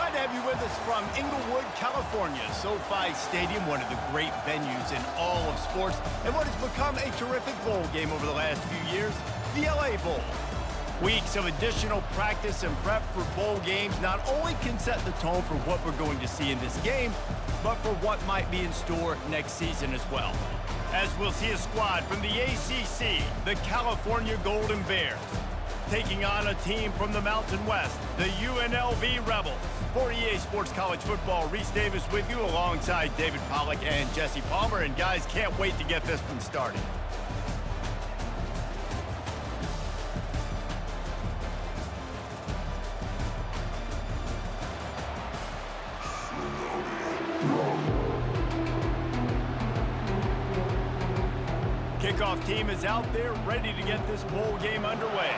Glad to have you with us from Inglewood, California. SoFi Stadium, one of the great venues in all of sports, and what has become a terrific bowl game over the last few years, the LA Bowl. Weeks of additional practice and prep for bowl games not only can set the tone for what we're going to see in this game, but for what might be in store next season as well. As we'll see a squad from the ACC, the California Golden Bears, taking on a team from the Mountain West, the UNLV Rebels. For EA Sports College Football, Reese Davis with you alongside David Pollack and Jesse Palmer. And guys, can't wait to get this one started. Kickoff team is out there ready to get this bowl game underway.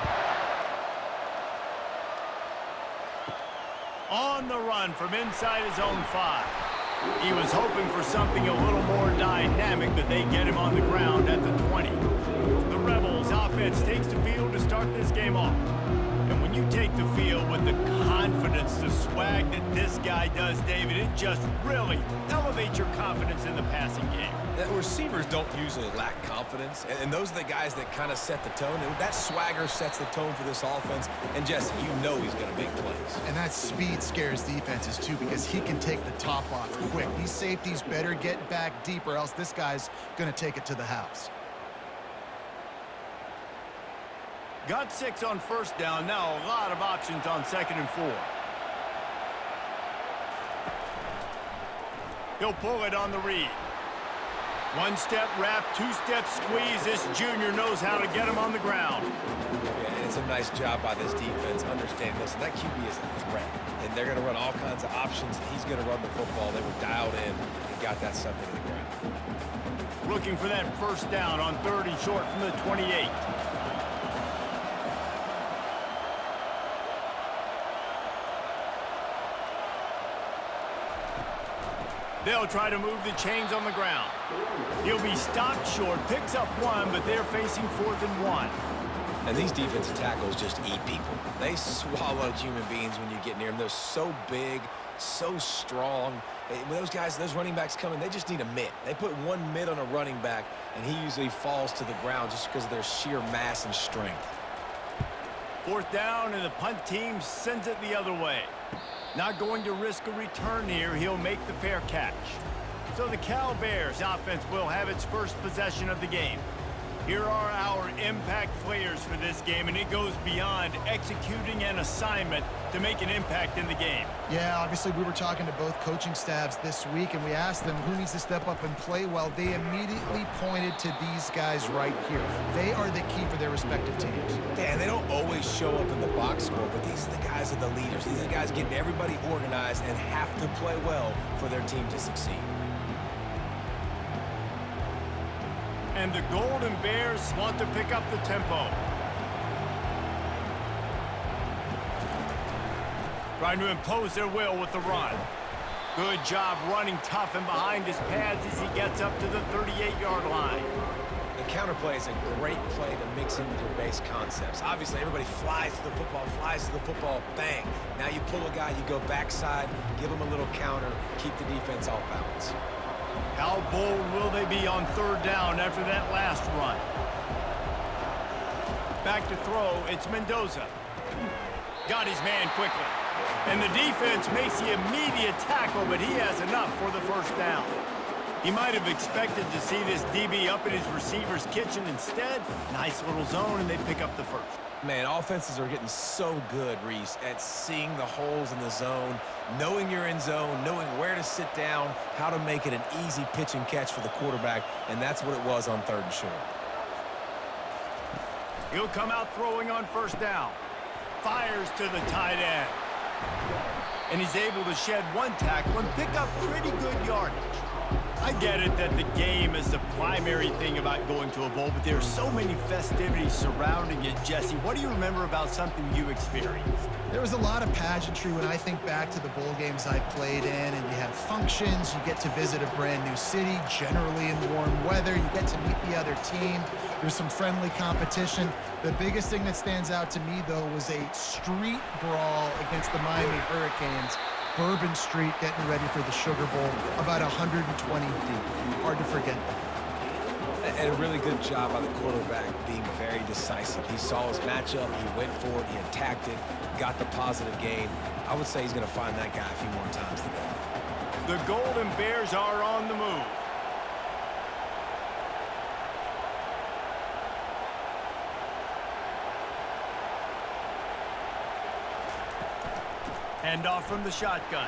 On the run from inside his own 5. He was hoping for something a little more dynamic, but they get him on the ground at the 20. The Rebels offense takes the field to start this game off. And when you take the field with the confidence, the swag that this guy does, David, it just really elevates your confidence in the passing game. The receivers don't usually lack confidence, and those are the guys that kind of set the tone. And that swagger sets the tone for this offense. And Jesse, you know he's going to make plays. And that speed scares defenses too, because he can take the top off quick. These safeties better get back deep, or else this guy's going to take it to the house. Got 6 on first down. Now a lot of options on 2nd and 4. He'll pull it on the read. 1-step wrap, 2-step squeeze. This junior knows how to get him on the ground. Yeah, and it's a nice job by this defense. Understand this, and that QB is a threat. And they're going to run all kinds of options. He's going to run the football. They were dialed in and got that sucker to the ground. Looking for that first down on 3rd and short from the 28. They'll try to move the chains on the ground. He'll be stopped short, picks up 1, but they're facing 4th and 1. And these defensive tackles just eat people. They swallow human beings when you get near them. They're so big, so strong. When those guys, those running backs come in, they just need a mitt. They put 1 mitt on a running back, and he usually falls to the ground just because of their sheer mass and strength. 4th down, and the punt team sends it the other way. Not going to risk a return here. He'll make the fair catch. So the Cal Bears offense will have its first possession of the game. Here are our impact players for this game, and it goes beyond executing an assignment to make an impact in the game. Yeah, obviously we were talking to both coaching staffs this week, and we asked them who needs to step up and play well. They immediately pointed to these guys right here. They are the key for their respective teams. Yeah, and they don't always show up in the box score, but these are the guys that are the leaders. These are the guys getting everybody organized and have to play well for their team to succeed. And the Golden Bears want to pick up the tempo. Trying to impose their will with the run. Good job running tough and behind his pads as he gets up to the 38-yard line. The counterplay is a great play to mix in with your base concepts. Obviously, everybody flies to the football, bang. Now you pull a guy, you go backside, give him a little counter, keep the defense off balance. How bold will they be on 3rd down after that last run? Back to throw, it's Mendoza. Got his man quickly. And the defense makes the immediate tackle, but he has enough for the first down. He might have expected to see this DB up in his receiver's kitchen. Instead, nice little zone, and they pick up the first. Man, offenses are getting so good, Reese, at seeing the holes in the zone, knowing you're in zone, knowing where to sit down, how to make it an easy pitch and catch for the quarterback, and that's what it was on 3rd and short. He'll come out throwing on 1st down. Fires to the tight end. And he's able to shed 1 tackle and pick up pretty good yardage. I get it that the game is the primary thing about going to a bowl, but there are so many festivities surrounding it. Jesse, what do you remember about something you experienced? There was a lot of pageantry when I think back to the bowl games I played in, and you have functions, you get to visit a brand new city, generally in warm weather, you get to meet the other team, there's some friendly competition. The biggest thing that stands out to me, though, was a street brawl against the Miami Hurricanes. Bourbon Street getting ready for the Sugar Bowl, about 120 deep. Hard to forget that. And a really good job by the quarterback being very decisive. He saw his matchup, he went for it, he attacked it, got the positive gain. I would say he's going to find that guy a few more times today. The Golden Bears are on the move. Handoff from the shotgun.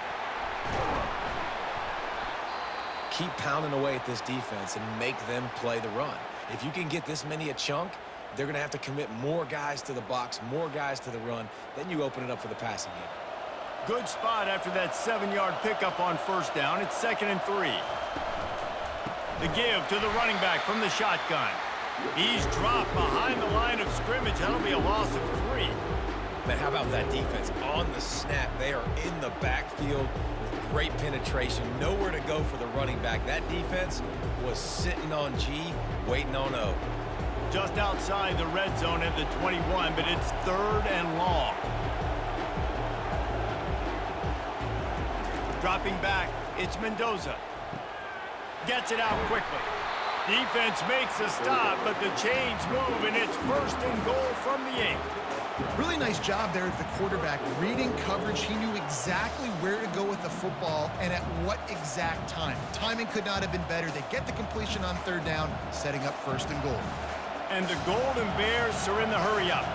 Keep pounding away at this defense and make them play the run. If you can get this many a chunk, they're going to have to commit more guys to the box, more guys to the run. Then you open it up for the passing game. Good spot after that 7-yard pickup on first down. It's 2nd and 3. The give to the running back from the shotgun. He's dropped behind the line of scrimmage. That'll be a loss of 3. Man, how about that defense? On the snap, they are in the backfield with great penetration. Nowhere to go for the running back. That defense was sitting on G, waiting on O. Just outside the red zone at the 21, but it's 3rd and long. Dropping back, it's Mendoza. Gets it out quickly. Defense makes a stop, but the chains move, and it's 1st and goal from the 8. Really nice job there at the quarterback. Reading coverage, he knew exactly where to go with the football and at what exact time. Timing could not have been better. They get the completion on 3rd down, setting up 1st and goal. And the Golden Bears are in the hurry-up.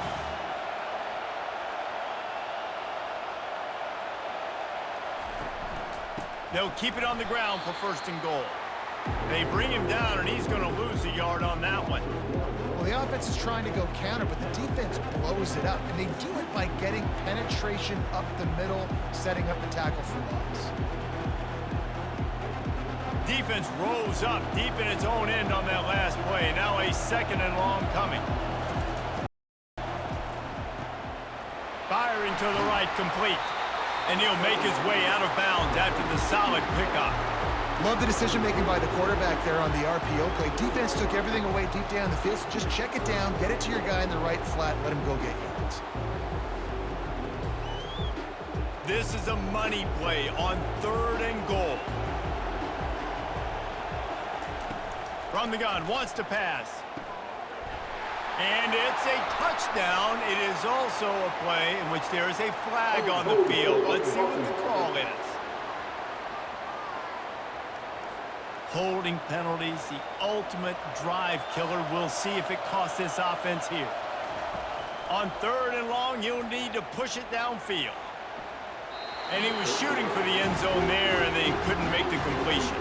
They'll keep it on the ground for 1st and goal. They bring him down, and he's going to lose a yard on that one. Well, the offense is trying to go counter, but the defense blows it up, and they do it by getting penetration up the middle, setting up the tackle for loss. Defense rose up deep in its own end on that last play. Now a 2nd and long coming. Firing to the right, complete. And he'll make his way out of bounds after the solid pickup. Love the decision-making by the quarterback there on the RPO play. Defense took everything away deep down the field, so just check it down, get it to your guy in the right flat, let him go get yards. This is a money play on 3rd and goal. From the gun, wants to pass. And it's a touchdown. It is also a play in which there is a flag on the field. Let's see what the call is. Holding penalties, the ultimate drive killer. We'll see if it costs this offense here. On 3rd and long, you'll need to push it downfield. And he was shooting for the end zone there, and they couldn't make the completion.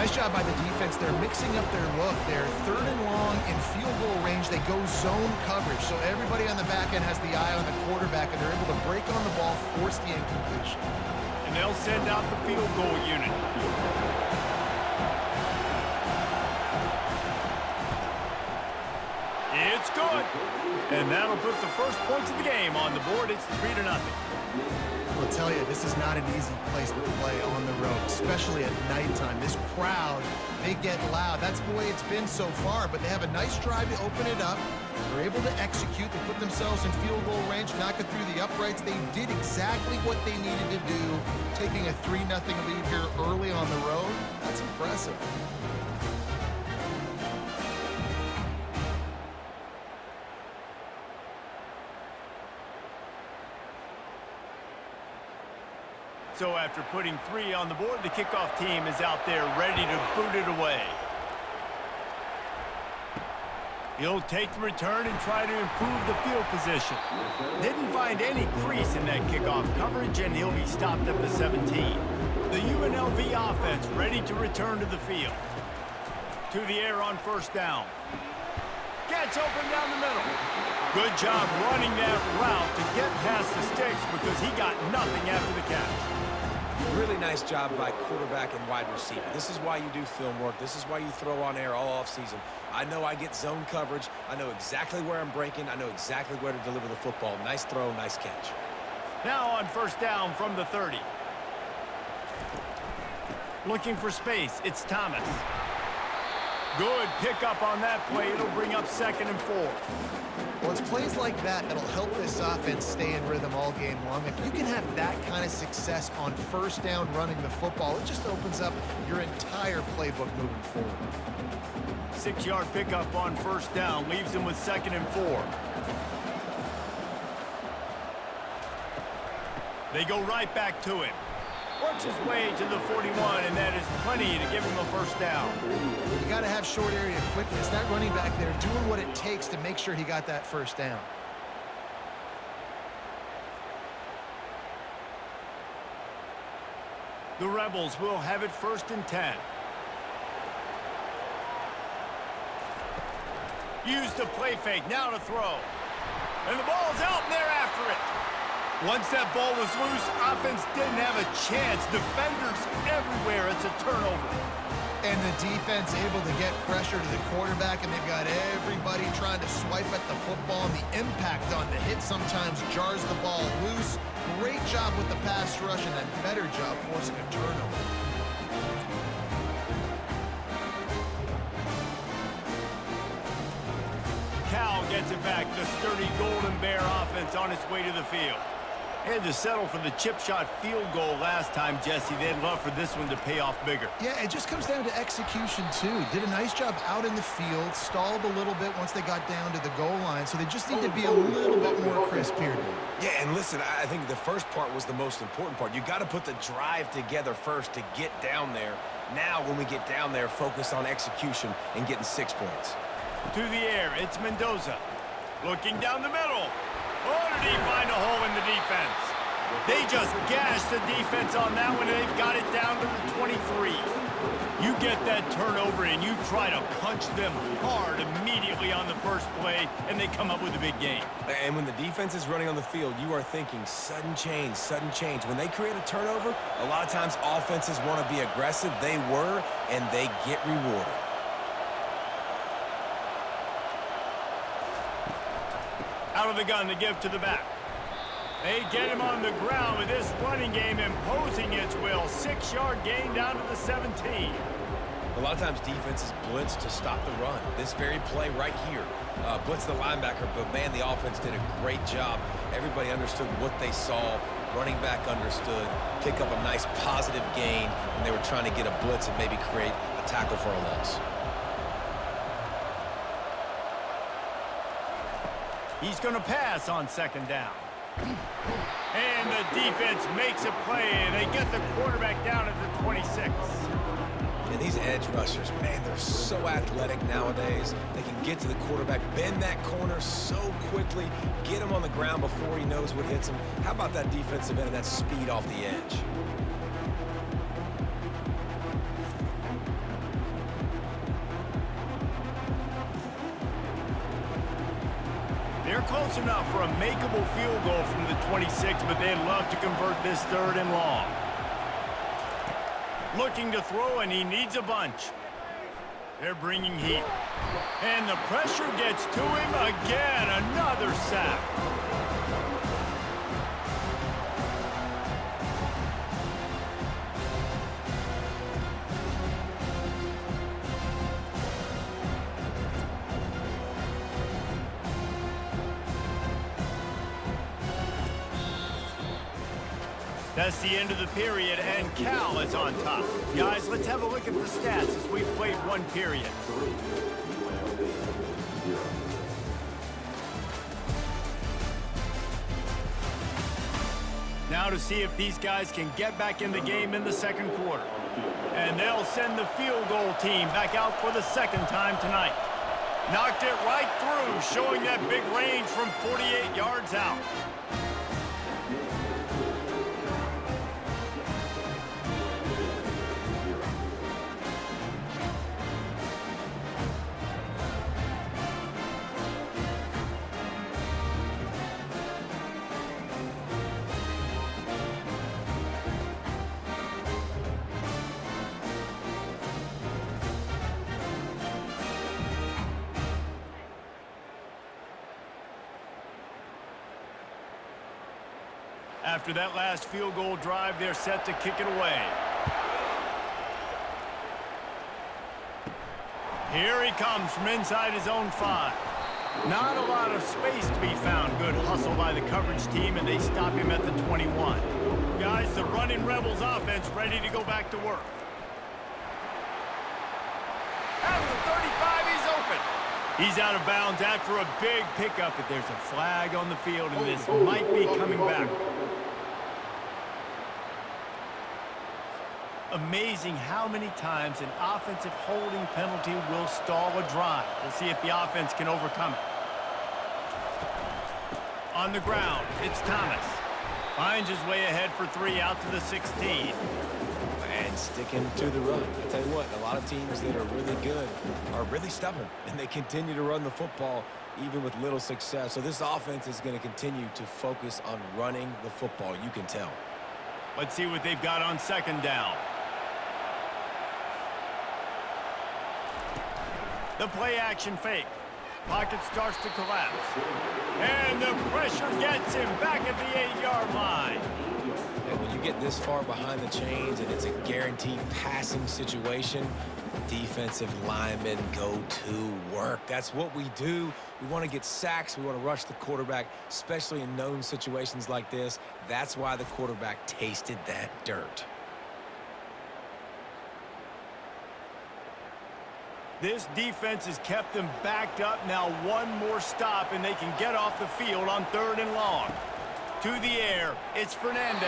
Nice job by the defense. They're mixing up their look. They're 3rd and long in field goal range. They go zone coverage, so everybody on the back end has the eye on the quarterback, and they're able to break on the ball, force the incompletion. And they'll send out the field goal unit. It's good. And that'll put the first points of the game on the board. It's 3-0. I'll tell you, this is not an easy place to play on the road, especially at nighttime. This crowd, they get loud. That's the way it's been so far, but they have a nice drive to open it up. They're able to execute. They put themselves in field goal range, knock it through the uprights. They did exactly what they needed to do, taking a 3-0 lead here early on the road. That's impressive. So after putting 3 on the board, the kickoff team is out there ready to boot it away. He'll take the return and try to improve the field position. Didn't find any crease in that kickoff coverage, and he'll be stopped at the 17. The UNLV offense ready to return to the field. To the air on 1st down. Gets open down the middle. Good job running that route to get past the sticks because he got nothing after the catch. Really nice job by quarterback and wide receiver. This is why you do film work. This is why you throw on air all offseason. I know I get zone coverage. I know exactly where I'm breaking. I know exactly where to deliver the football. Nice throw, nice catch. Now on 1st down from the 30. Looking for space, it's Thomas. Good pickup on that play. It'll bring up 2nd and 4. Well, it's plays like that that'll help this offense stay in rhythm all game long. If you can have that kind of success on 1st down running the football, it just opens up your entire playbook moving forward. 6-yard pickup on 1st down leaves him with 2nd and 4. They go right back to him. Works his way to the 41, and that is plenty to give him a 1st down. You got to have short area quickness. That running back there doing what it takes to make sure he got that 1st down. The Rebels will have it 1st and 10. Use the play fake, now to throw. And the ball's out, and they're after it. Once that ball was loose, offense didn't have a chance. Defenders everywhere. It's a turnover. And the defense able to get pressure to the quarterback, and they've got everybody trying to swipe at the football, and the impact on the hit sometimes jars the ball loose. Great job with the pass rush, and a better job forcing a turnover. Cal gets it back. The sturdy Golden Bear offense on its way to the field. Had to settle for the chip shot field goal last time, Jesse. They'd love for this one to pay off bigger. Yeah, it just comes down to execution, too. Did a nice job out in the field, stalled a little bit once they got down to the goal line, so they just need to be a little bit more crisp here. Yeah, and listen, I think the first part was the most important part. You got to put the drive together first to get down there. Now, when we get down there, focus on execution and getting 6 points. To the air, it's Mendoza. Looking down the middle. Oh, did he find a hole in the defense? They just gashed the defense on that one, and they've got it down to the 23. You get that turnover, and you try to punch them hard immediately on the first play, and they come up with a big gain. And when the defense is running on the field, you are thinking sudden change, sudden change. When they create a turnover, a lot of times offenses want to be aggressive. They were, and they get rewarded. Out of the gun to give to the back. They get him on the ground with this running game imposing its will. 6-yard gain down to the 17. A lot of times defenses blitz to stop the run. This very play right here, blitz the linebacker, but man, the offense did a great job. Everybody understood what they saw. Running back understood. Pick up a nice positive gain when they were trying to get a blitz and maybe create a tackle for a loss. He's going to pass on 2nd down. And the defense makes a play, and they get the quarterback down at the 26. And these edge rushers, man, they're so athletic nowadays. They can get to the quarterback, bend that corner so quickly, get him on the ground before he knows what hits him. How about that defensive end and that speed off the edge? They're close enough for a makeable field goal from the 26, but they'd love to convert this 3rd and long. Looking to throw, and he needs a bunch. They're bringing heat. And the pressure gets to him again. Another sack. That's the end of the period, and Cal is on top. Guys, let's have a look at the stats as we've played 1 period. Now to see if these guys can get back in the game in the 2nd quarter. And they'll send the field goal team back out for the 2nd time tonight. Knocked it right through, showing that big range from 48 yards out. After that last field goal drive, they're set to kick it away. Here he comes from inside his own 5. Not a lot of space to be found. Good hustle by the coverage team, and they stop him at the 21. Guys, the running Rebels offense ready to go back to work. At the 35, he's open. He's out of bounds after a big pickup, but there's a flag on the field, and this might be coming back. Amazing how many times an offensive holding penalty will stall a drive. We'll see if the offense can overcome it. On the ground, it's Thomas. Finds his way ahead for 3 out to the 16. And sticking to the run. I tell you what, a lot of teams that are really good are really stubborn, and they continue to run the football even with little success. So this offense is going to continue to focus on running the football. You can tell. Let's see what they've got on 2nd down. The play action fake. Pocket starts to collapse. And the pressure gets him back at the 8-yard line. And when you get this far behind the chains and it's a guaranteed passing situation, defensive linemen go to work. That's what we do. We want to get sacks. We want to rush the quarterback, especially in known situations like this. That's why the quarterback tasted that dirt. This defense has kept them backed up. Now one more stop, and they can get off the field on 3rd and long. To the air, it's Fernandez.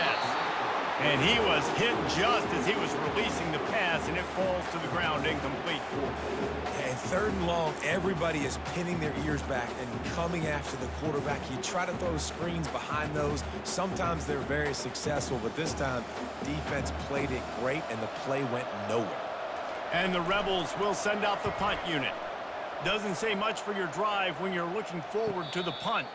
And he was hit just as he was releasing the pass, and it falls to the ground incomplete. And 3rd and long, everybody is pinning their ears back and coming after the quarterback. You try to throw screens behind those. Sometimes they're very successful, but this time, defense played it great, and the play went nowhere. And the Rebels will send out the punt unit. Doesn't say much for your drive when you're looking forward to the punt.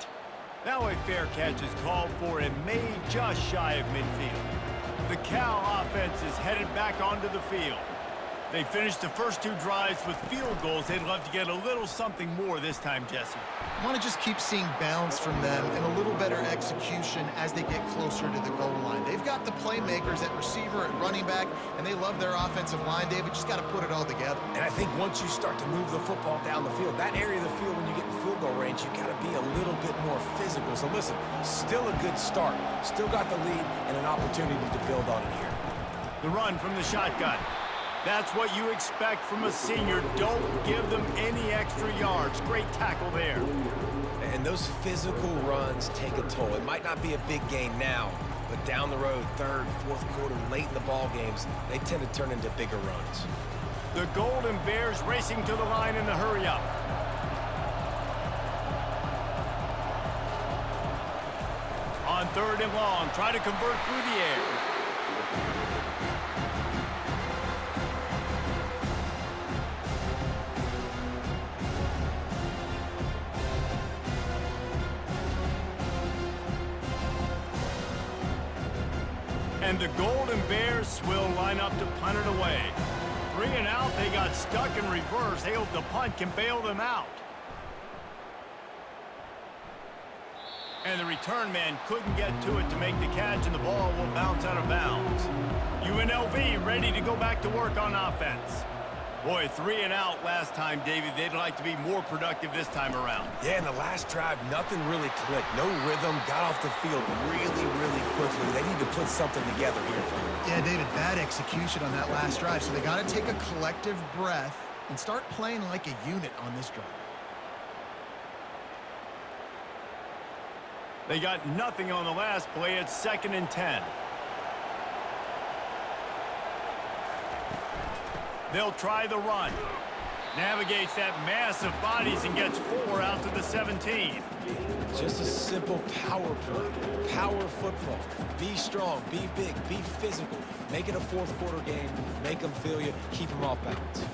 Now a fair catch is called for and made just shy of midfield. The Cal offense is headed back onto the field. They finished the first 2 drives with field goals. They'd love to get a little something more this time, Jesse. I want to just keep seeing balance from them and a little better execution as they get closer to the goal line. They've got the playmakers at receiver and running back, and they love their offensive line, David. Just got to put it all together. And I think once you start to move the football down the field, that area of the field when you get in field goal range, you got to be a little bit more physical. So listen, still a good start. Still got the lead and an opportunity to build on it here. The run from the shotgun. That's what you expect from a senior. Don't give them any extra yards. Great tackle there. And those physical runs take a toll. It might not be a big gain now, but down the road, 3rd, 4th quarter, late in the ball games, they tend to turn into bigger runs. The Golden Bears racing to the line in the hurry-up. On 3rd and long, try to convert through the air. And the Golden Bears will line up to punt it away. 3 and out, they got stuck in reverse. They hope the punt can bail them out. And the return man couldn't get to it to make the catch, and the ball will bounce out of bounds. UNLV ready to go back to work on offense. Boy, 3 and out last time, David. They'd like to be more productive this time around. Yeah, in the last drive, nothing really clicked. No rhythm, got off the field really, really quickly. They need to put something together here. Yeah, David, bad execution on that last drive, so they got to take a collective breath and start playing like a unit on this drive. They got nothing on the last play. It's 2nd and 10. They'll try the run. Navigates that mass of bodies and gets 4 out to the 17. Just a simple power play. Power football. Be strong, be big, be physical. Make it a 4th quarter game. Make them feel you. Keep them off balance.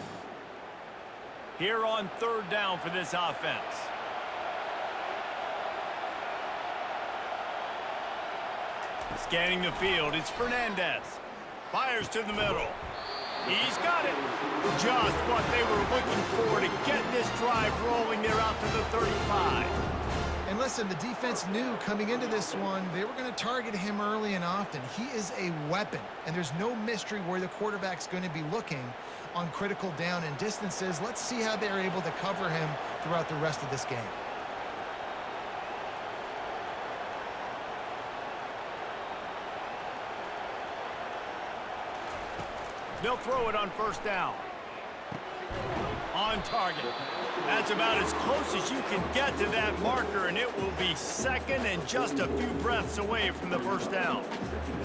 Here on 3rd down for this offense. Scanning the field, it's Fernandez. Fires to the middle. He's got it. Just what they were looking for to get this drive rolling. They're out to the 35. And And listen, the defense knew coming into this one, they were going to target him early and often. He is a weapon, and there's no mystery where the quarterback's going to be looking on critical down and distances. Let's see how they're able to cover him throughout the rest of this game. They'll throw it on first down. On target. That's about as close as you can get to that marker, and it will be second and just a few breaths away from the first down.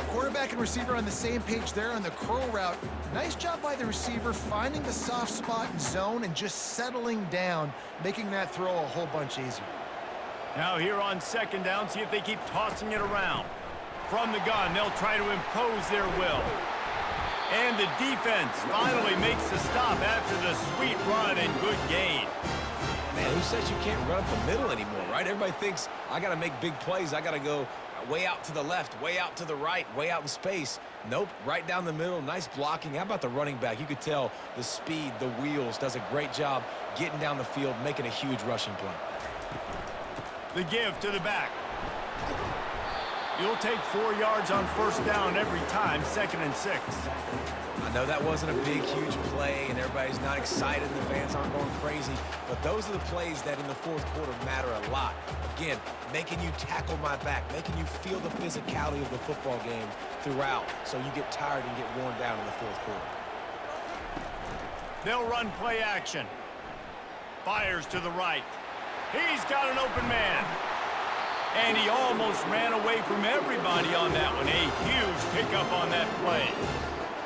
Quarterback and receiver on the same page there on the curl route. Nice job by the receiver finding the soft spot and zone and just settling down, making that throw a whole bunch easier. Now here on second down, see if they keep tossing it around. From the gun, they'll try to impose their will. And the defense finally makes the stop after the sweet run and good gain. Man, who says you can't run up the middle anymore, right? Everybody thinks, I got to make big plays. I got to go way out to the left, way out to the right, way out in space. Nope, right down the middle, nice blocking. How about the running back? You could tell the speed, the wheels, does a great job getting down the field, making a huge rushing play. The give to the back. You'll take 4 yards on first down every time, 2nd and 6. I know that wasn't a big, huge play, and everybody's not excited, and the fans aren't going crazy, but those are the plays that in the fourth quarter matter a lot. Again, making you tackle my back, making you feel the physicality of the football game throughout, so you get tired and get worn down in the fourth quarter. They'll run play action. Fires to the right. He's got an open man. And he almost ran away from everybody on that one. A huge pickup on that play.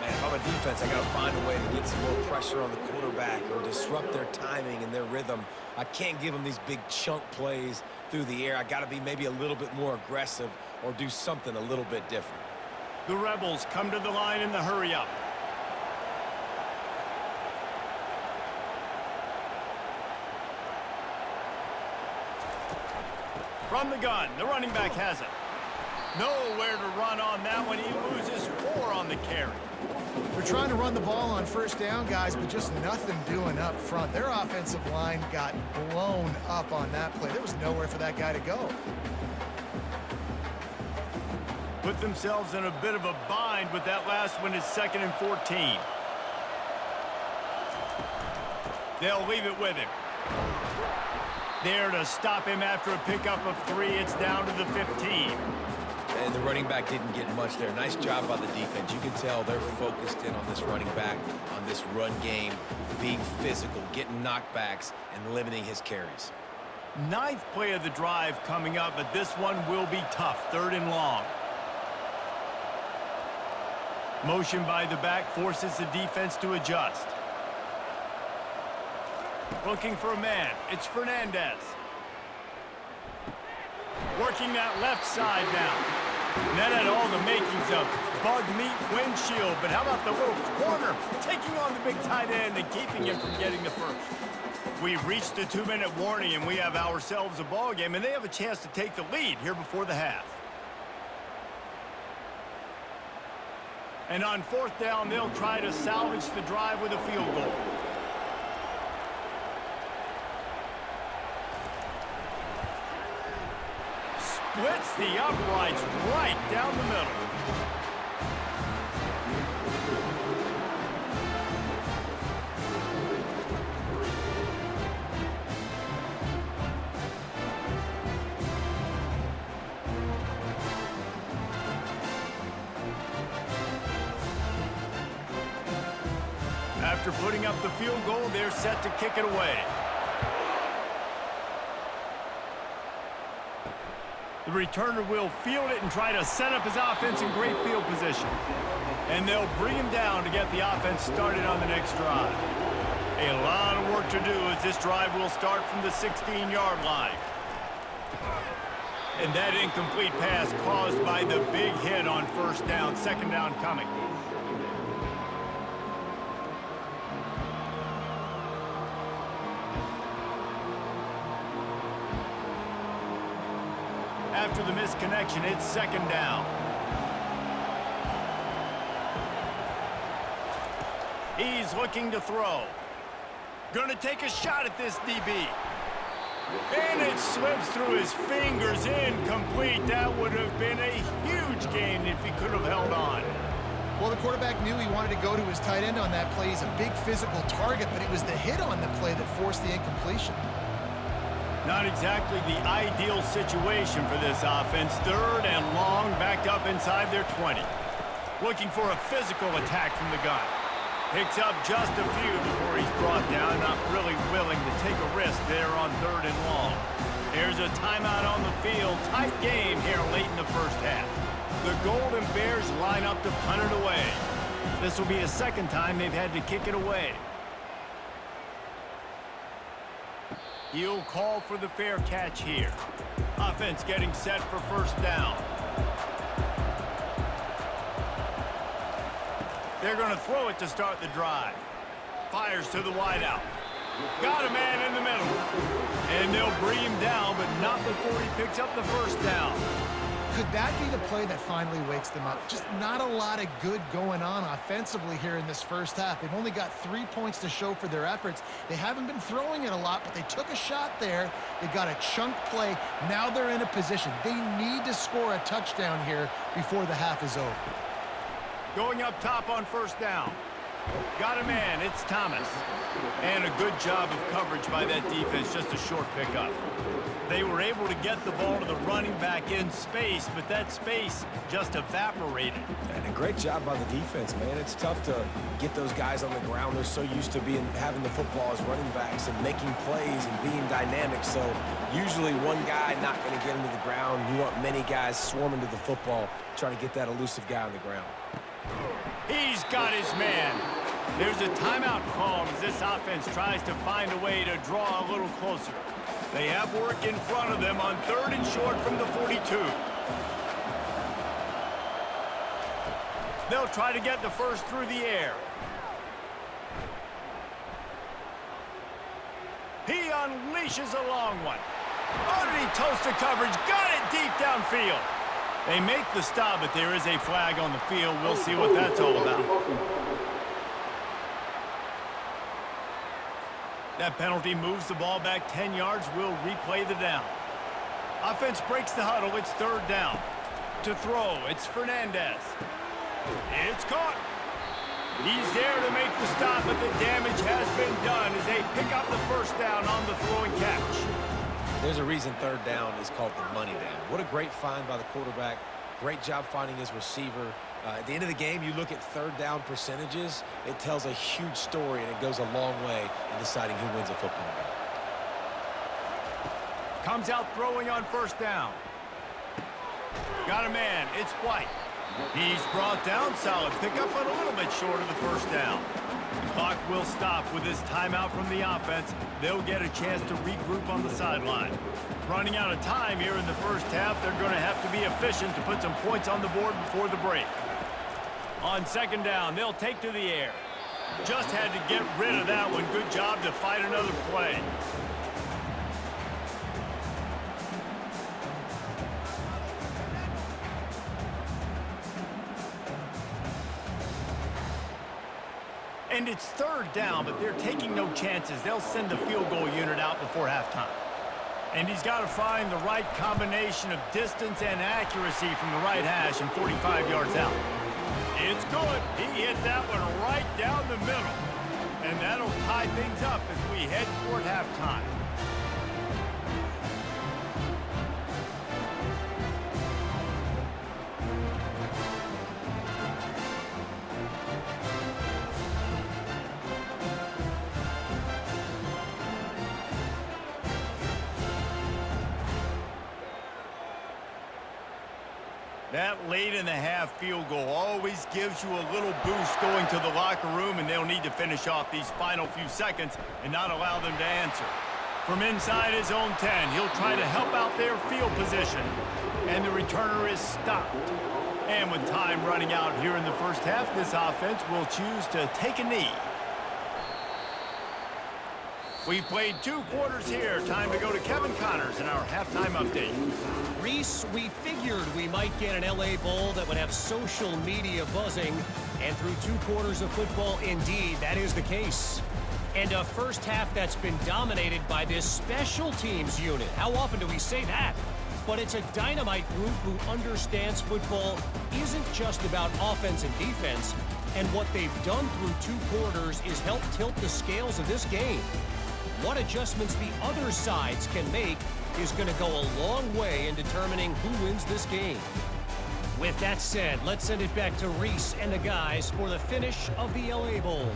Man, if I'm a defense, I got to find a way to get some more pressure on the quarterback or disrupt their timing and their rhythm. I can't give them these big chunk plays through the air. I got to be maybe a little bit more aggressive or do something a little bit different. The Rebels come to the line in the hurry-up. From the gun, the running back has it. Nowhere to run on that one. He loses 4 on the carry. They're trying to run the ball on first down, guys, but just nothing doing up front. Their offensive line got blown up on that play. There was nowhere for that guy to go. Put themselves in a bit of a bind with that last one is 2nd and 14. They'll leave it with him. There to stop him after a pickup of 3. It's down to the 15. And the running back didn't get much there. Nice job by the defense. You can tell they're focused in on this running back, on this run game, being physical, getting knockbacks, and limiting his carries. 9th play of the drive coming up, but this one will be tough. 3rd and long. Motion by the back forces the defense to adjust. Looking for a man. It's Fernandez. Working that left side now. And that had all the makings of bug meat windshield, but how about the little corner taking on the big tight end and keeping him from getting the first? We've reached the 2-minute warning, and we have ourselves a ball game, and they have a chance to take the lead here before the half. And on 4th down, they'll try to salvage the drive with a field goal. Splits the uprights right down the middle. After putting up the field goal, they're set to kick it away. The returner will field it and try to set up his offense in great field position. And they'll bring him down to get the offense started on the next drive. A lot of work to do as this drive will start from the 16-yard line. And that incomplete pass caused by the big hit on 1st down, 2nd down coming. After the misconnection, it's 2nd down. He's looking to throw. Gonna take a shot at this DB. And it slips through his fingers, incomplete. That would have been a huge gain if he could have held on. Well, the quarterback knew he wanted to go to his tight end on that play. He's a big physical target, but it was the hit on the play that forced the incompletion. Not exactly the ideal situation for this offense. 3rd and long, backed up inside their 20. Looking for a physical attack from the gun. Picks up just a few before he's brought down. Not really willing to take a risk there on 3rd and long. There's a timeout on the field. Tight game here late in the first half. The Golden Bears line up to punt it away. This will be the 2nd time they've had to kick it away. He'll call for the fair catch here. Offense getting set for 1st down. They're going to throw it to start the drive. Fires to the wideout. Got a man in the middle. And they'll bring him down, but not before he picks up the 1st down. Could that be the play that finally wakes them up? Just not a lot of good going on offensively here in this first half. They've only got 3 points to show for their efforts. They haven't been throwing it a lot, but they took a shot there. They got a chunk play. Now they're in a position. They need to score a touchdown here before the half is over. Going up top on 1st down. Got a man, it's Thomas. And a good job of coverage by that defense, just a short pickup. They were able to get the ball to the running back in space, but that space just evaporated. And a great job by the defense, man. It's tough to get those guys on the ground. They're so used to having the football as running backs and making plays and being dynamic. So usually one guy not going to get him to the ground. You want many guys swarming to the football, trying to get that elusive guy on the ground. He's got his man. There's a timeout called as this offense tries to find a way to draw a little closer. They have work in front of them on 3rd and short from the 42. They'll try to get the 1st through the air. He unleashes a long one. Underneath toast of coverage, got it deep downfield. They make the stop, but there is a flag on the field. We'll see what that's all about. That penalty moves the ball back 10 yards. We'll replay the down. Offense breaks the huddle. It's 3rd down. To throw, it's Fernandez. It's caught. He's there to make the stop, but the damage has been done as they pick up the 1st down on the throwing catch. There's a reason 3rd down is called the money down. What a great find by the quarterback. Great job finding his receiver. At the end of the game, you look at 3rd down percentages. It tells a huge story, and it goes a long way in deciding who wins a football game. Comes out throwing on 1st down. Got a man. It's White. He's brought down. Solid pickup, but a little bit short of the 1st down. The clock will stop with this timeout from the offense. They'll get a chance to regroup on the sideline. Running out of time here in the first half, they're going to have to be efficient to put some points on the board before the break. On 2nd down, they'll take to the air. Just had to get rid of that one. Good job to fight another play. And it's 3rd down, but they're taking no chances. They'll send the field goal unit out before halftime. And he's got to find the right combination of distance and accuracy from the right hash and 45 yards out. It's good. He hit that one right down the middle. And that'll tie things up as we head toward halftime. That late in the half field goal always gives you a little boost going to the locker room, and they'll need to finish off these final few seconds and not allow them to answer. From inside his own 10, he'll try to help out their field position, and the returner is stopped. And with time running out here in the first half, this offense will choose to take a knee. We've played 2 quarters here. Time to go to Kevin Connors in our halftime update. Reese, we figured we might get an LA Bowl that would have social media buzzing, and through 2 quarters of football, indeed, that is the case. And a first half that's been dominated by this special teams unit. How often do we say that? But it's a dynamite group who understands football isn't just about offense and defense. And what they've done through 2 quarters is help tilt the scales of this game. What adjustments the other sides can make is going to go a long way in determining who wins this game. With that said, let's send it back to Reese and the guys for the finish of the LA Bowl.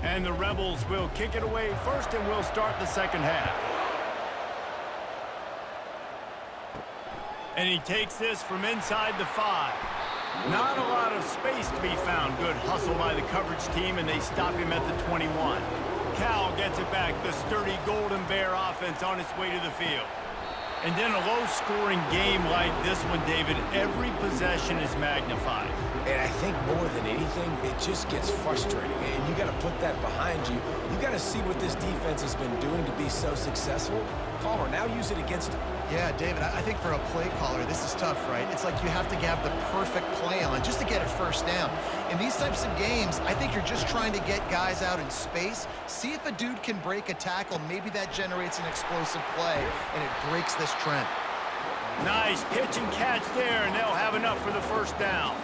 And the Rebels will kick it away first, and we'll start the second half. And he takes this from inside the 5. Not a lot of space to be found. Good hustle by the coverage team, and they stop him at the 21. Cal gets it back. The sturdy Golden Bear offense on its way to the field. And then a low-scoring game like this one, David, every possession is magnified. And I think more than anything, it just gets frustrating. And you got to put that behind you. You got to see what this defense has been doing to be so successful. Palmer, now use it against them. Yeah, David, I think for a play caller, this is tough, right? It's like you have to have the perfect play on just to get a first down. In these types of games, I think you're just trying to get guys out in space, see if a dude can break a tackle. Maybe that generates an explosive play, and it breaks this trend. Nice pitch and catch there, and they'll have enough for the first down.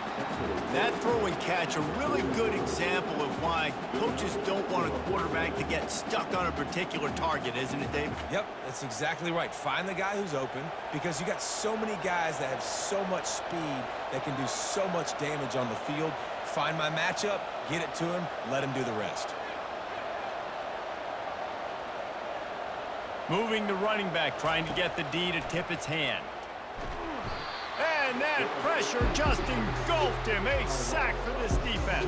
That throw and catch, a really good example of why coaches don't want a quarterback to get stuck on a particular target, isn't it, Dave? Yep, that's exactly right. Find the guy who's open, because you got so many guys that have so much speed that can do so much damage on the field. Find my matchup, get it to him, let him do the rest. Moving the running back, trying to get the D to tip its hand. And that pressure just engulfed him. A sack for this defense.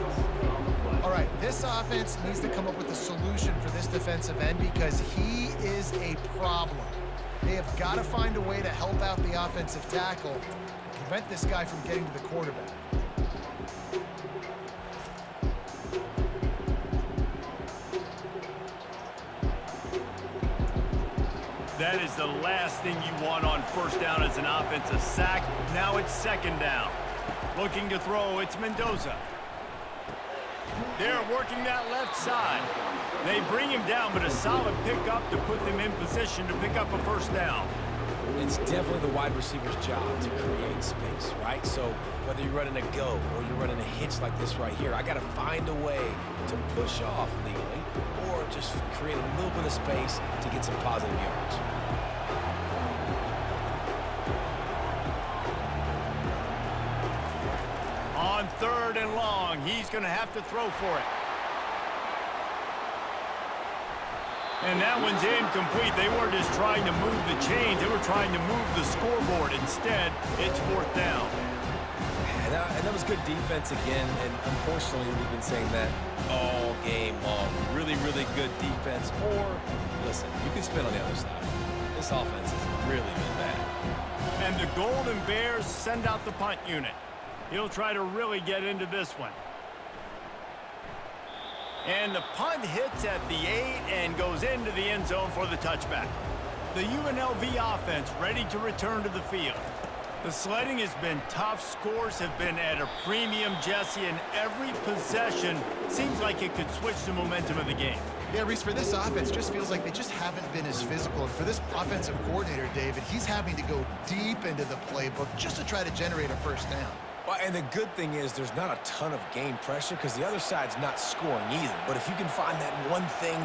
All right, this offense needs to come up with a solution for this defensive end because he is a problem. They have got to find a way to help out the offensive tackle and prevent this guy from getting to the quarterback. That is the last thing you want on first down as an offensive sack. Now it's second down. Looking to throw, it's Mendoza. They're working that left side. They bring him down, but a solid pickup to put them in position to pick up a first down. It's definitely the wide receiver's job to create space, right? So whether you're running a go or you're running a hitch like this right here, I got to find a way to push off legally or just create a little bit of space to get some positive yards. On 3rd and long, he's going to have to throw for it. And that one's incomplete. They weren't just trying to move the chains. They were trying to move the scoreboard. Instead, it's 4th down. And that was good defense again. And unfortunately, we've been saying that all game long. Really, really good defense. Or, listen, you can spin on the other side. This offense has really been bad. And the Golden Bears send out the punt unit. He'll try to really get into this one. And the punt hits at the 8 and goes into the end zone for the touchback. The UNLV offense ready to return to the field. The sledding has been tough. Scores have been at a premium, Jesse, and every possession seems like it could switch the momentum of the game. Yeah, Reese, for this offense, just feels like they just haven't been as physical. And for this offensive coordinator, David, he's having to go deep into the playbook just to try to generate a first down. Well, and the good thing is there's not a ton of game pressure because the other side's not scoring either. But if you can find that one thing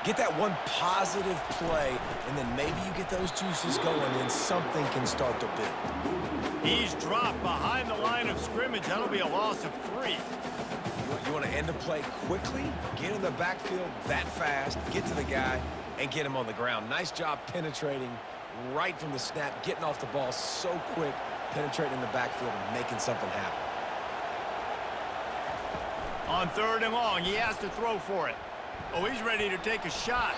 get that one positive play, and then maybe you get those juices going and something can start to build. He's dropped behind the line of scrimmage. That'll be a loss of 3. You want to end the play quickly, get in the backfield that fast, get to the guy, and get him on the ground. Nice job penetrating right from the snap, getting off the ball so quick, penetrating the backfield and making something happen. On 3rd and long, he has to throw for it. Oh, he's ready to take a shot.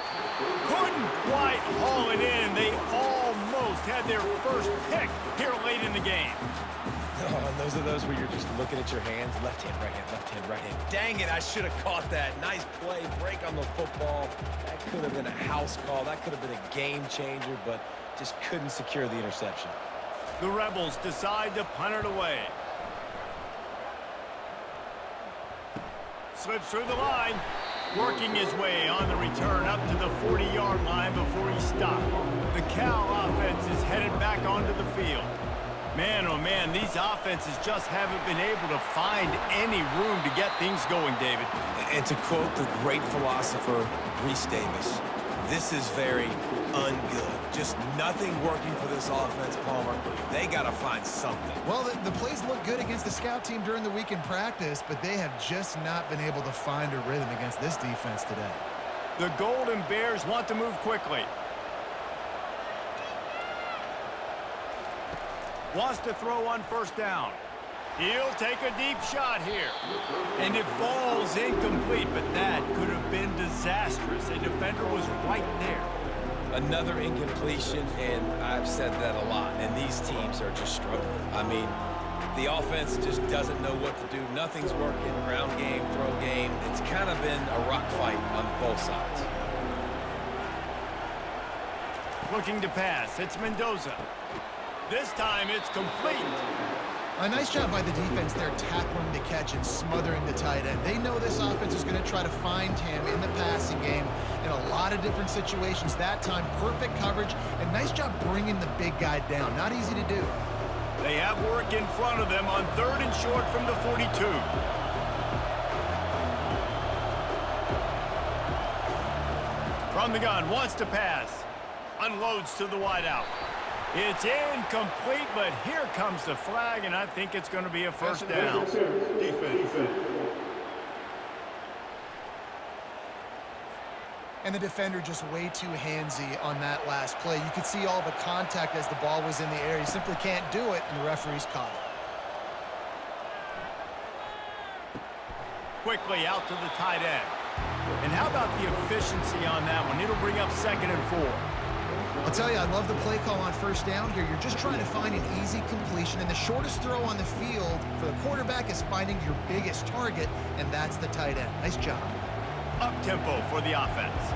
Couldn't quite haul it in. They almost had their first pick here late in the game. Oh, and those are those where you're just looking at your hands. Left hand, right hand, left hand, right hand. Dang it, I should have caught that. Nice play, break on the football. That could have been a house call. That could have been a game changer, but just couldn't secure the interception. The Rebels decide to punt it away. Slips through the line. Working his way on the return up to the 40-yard line before he stopped. The Cal offense is headed back onto the field. Man, oh man, these offenses just haven't been able to find any room to get things going, David. And to quote the great philosopher, Reese Davis, this is very ungood. Just nothing working for this offense, Palmer. They got to find something. Well, the plays look good against the scout team during the week in practice, but they have just not been able to find a rhythm against this defense today. The Golden Bears want to move quickly. Wants to throw on first down. He'll take a deep shot here. And it falls incomplete, but that could have been disastrous. A defender was right there. Another incompletion, and I've said that a lot, and these teams are just struggling. I mean, the offense just doesn't know what to do. Nothing's working. Ground game, throw game. It's kind of been a rock fight on both sides. Looking to pass. It's Mendoza. This time it's complete. A nice job by the defense there, tackling the catch and smothering the tight end. They know this offense is going to try to find him in the passing game in a lot of different situations. That time, perfect coverage, and nice job bringing the big guy down. Not easy to do. They have work in front of them on 3rd and short from the 42. From the gun, wants to pass. Unloads to the wideout. It's incomplete, but here comes the flag, and I think it's going to be a first down. Defense. And the defender just way too handsy on that last play. You could see all the contact as the ball was in the air. He simply can't do it, and the referee's caught it. Quickly out to the tight end. And how about the efficiency on that one? It'll bring up 2nd and 4. I'll tell you, I love the play call on first down here. You're just trying to find an easy completion, and the shortest throw on the field for the quarterback is finding your biggest target, and that's the tight end. Nice job. Up-tempo for the offense.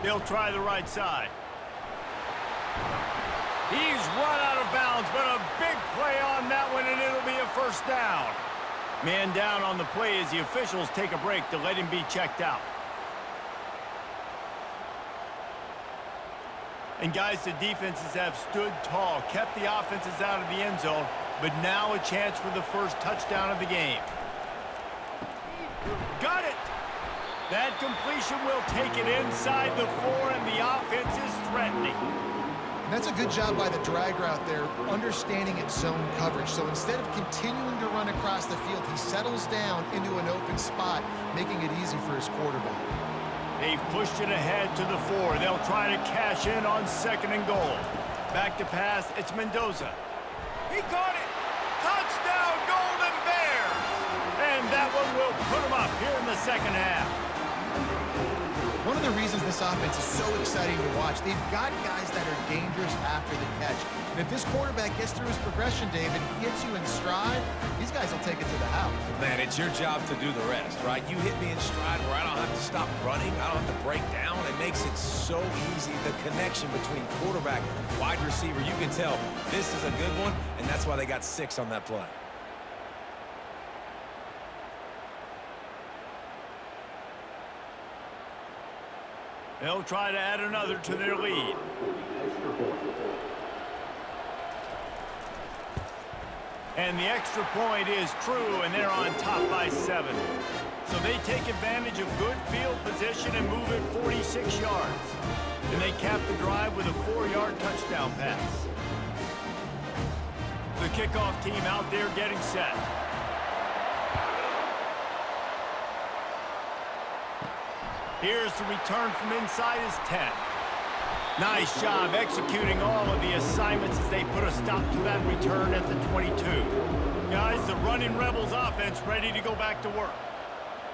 They'll try the right side. He's run out of bounds, but a big play on that one, and it'll be a first down. Man down on the play as the officials take a break to let him be checked out. And guys, the defenses have stood tall, kept the offenses out of the end zone, but now a chance for the first touchdown of the game. Got it! That completion will take it inside the 4, and the offense is threatening. And that's a good job by the drag route there, understanding its zone coverage. So instead of continuing to run across the field, he settles down into an open spot, making it easy for his quarterback. They've pushed it ahead to the 4. They'll try to cash in on 2nd and goal. Back to pass, it's Mendoza. He caught it! Touchdown, Golden Bears! And that one will put them up here in the second half. One of the reasons this offense is so exciting to watch, they've got guys that are dangerous after the catch. And if this quarterback gets through his progression, David, hits you in stride, these guys will take it to the house. Man, it's your job to do the rest, right? You hit me in stride where I don't have to stop running. I don't have to break down. It makes it so easy. The connection between quarterback and wide receiver, you can tell this is a good one, and that's why they got 6 on that play. They'll try to add another to their lead. And the extra point is true, and they're on top by 7. So they take advantage of good field position and move it 46 yards. And they cap the drive with a 4-yard touchdown pass. The kickoff team out there getting set. Here's the return from inside his 10. Nice job executing all of the assignments as they put a stop to that return at the 22. Guys, the running Rebels offense ready to go back to work.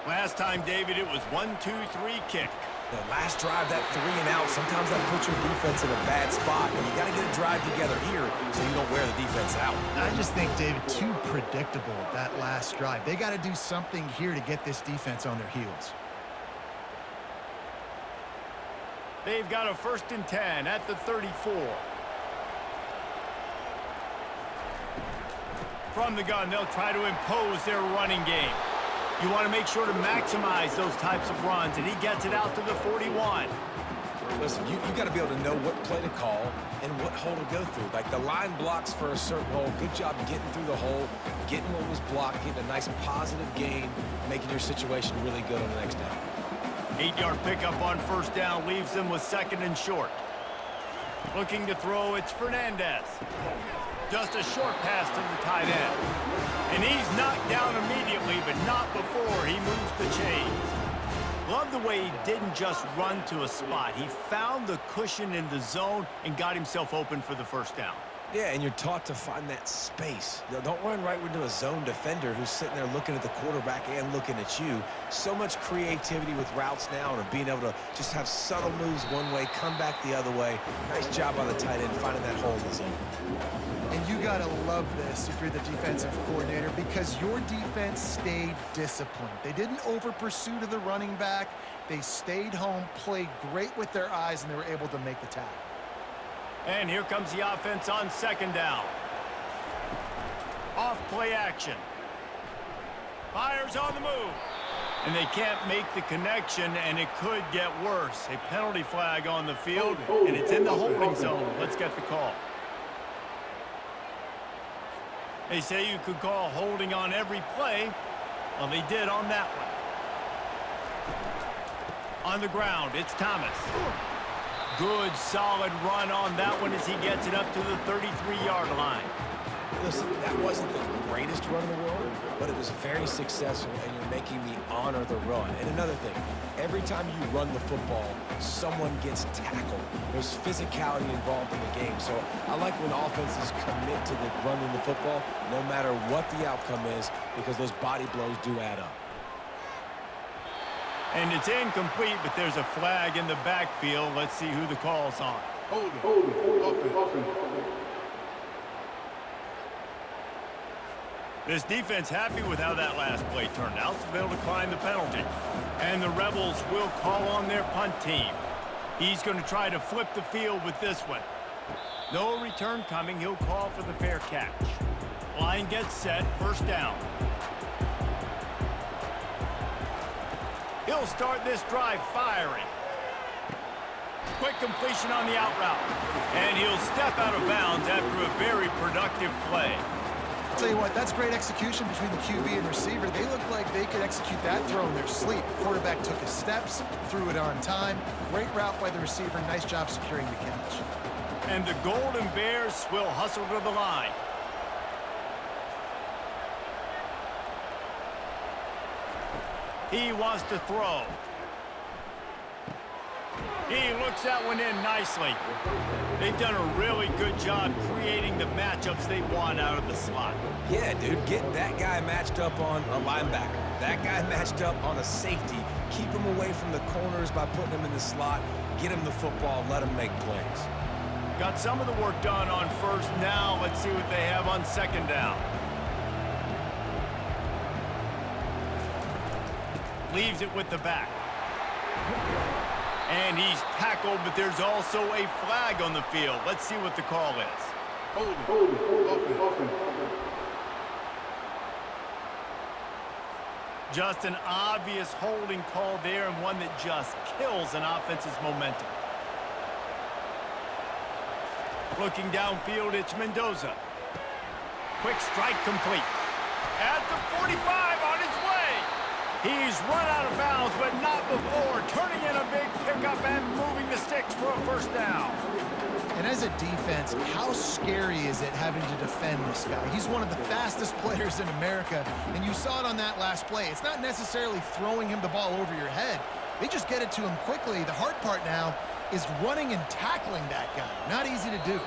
Last time, David, it was 1-2-3 kick. The last drive, that 3 and out, sometimes that puts your defense in a bad spot, and you got to get a drive together here so you don't wear the defense out. I just think, David, too predictable, that last drive. They got to do something here to get this defense on their heels. They've got a 1st and 10 at the 34. From the gun, they'll try to impose their running game. You want to make sure to maximize those types of runs, and he gets it out to the 41. Listen, you got to be able to know what play to call and what hole to go through. Like the line blocks for a certain hole. Good job getting through the hole, getting what was blocked, getting a nice positive gain, making your situation really good on the next down. 8-yard pickup on first down leaves them with 2nd and short. Looking to throw, it's Fernandez. Just a short pass to the tight end. And he's knocked down immediately, but not before he moves the chains. Love the way he didn't just run to a spot. He found the cushion in the zone and got himself open for the first down. Yeah, and you're taught to find that space. Don't run right into a zone defender who's sitting there looking at the quarterback and looking at you. So much creativity with routes now and being able to just have subtle moves one way, come back the other way. Nice job on the tight end finding that hole in the zone. And you got to love this if you're the defensive coordinator, because your defense stayed disciplined. They didn't over-pursue to the running back. They stayed home, played great with their eyes, and they were able to make the tackle. And here comes the offense on 2nd down. Off play action. Fires on the move. And they can't make the connection, and it could get worse. A penalty flag on the field, and it's in the holding zone. Let's get the call. They say you could call holding on every play. Well, they did on that one. On the ground, it's Thomas. Good, solid run on that one as he gets it up to the 33-yard line. Listen, that wasn't the greatest run in the world, but it was very successful, and you're making me honor the run. And another thing, every time you run the football, someone gets tackled. There's physicality involved in the game. So I like when offenses commit to the running the football, no matter what the outcome is, because those body blows do add up. And it's incomplete, but there's a flag in the backfield. Let's see who the call's on. Hold it. This defense happy with how that last play turned out, so they'll decline the penalty. And the Rebels will call on their punt team. He's going to try to flip the field with this one. No return coming. He'll call for the fair catch. Line gets set. First down. He'll start this drive firing. Quick completion on the out route. And he'll step out of bounds after a very productive play. I'll tell you what, that's great execution between the QB and receiver. They look like they could execute that throw in their sleep. Quarterback took his steps, threw it on time. Great route by the receiver. Nice job securing the catch. And the Golden Bears will hustle to the line. He wants to throw. He looks that one in nicely. They've done a really good job creating the matchups they want out of the slot. Yeah, dude, get that guy matched up on a linebacker. That guy matched up on a safety. Keep him away from the corners by putting him in the slot. Get him the football, let him make plays. Got some of the work done on first. Now let's see what they have on 2nd down. Leaves it with the back. And he's tackled, but there's also a flag on the field. Let's see what the call is. Hold it. Just an obvious holding call there, and one that just kills an offense's momentum. Looking downfield, it's Mendoza. Quick strike complete. At the 45 on his way. He's run out of bounds, but not before. Turning in a big pickup and moving the sticks for a first down. And as a defense, how scary is it having to defend this guy? He's one of the fastest players in America, and you saw it on that last play. It's not necessarily throwing him the ball over your head. They just get it to him quickly. The hard part now is running and tackling that guy. Not easy to do.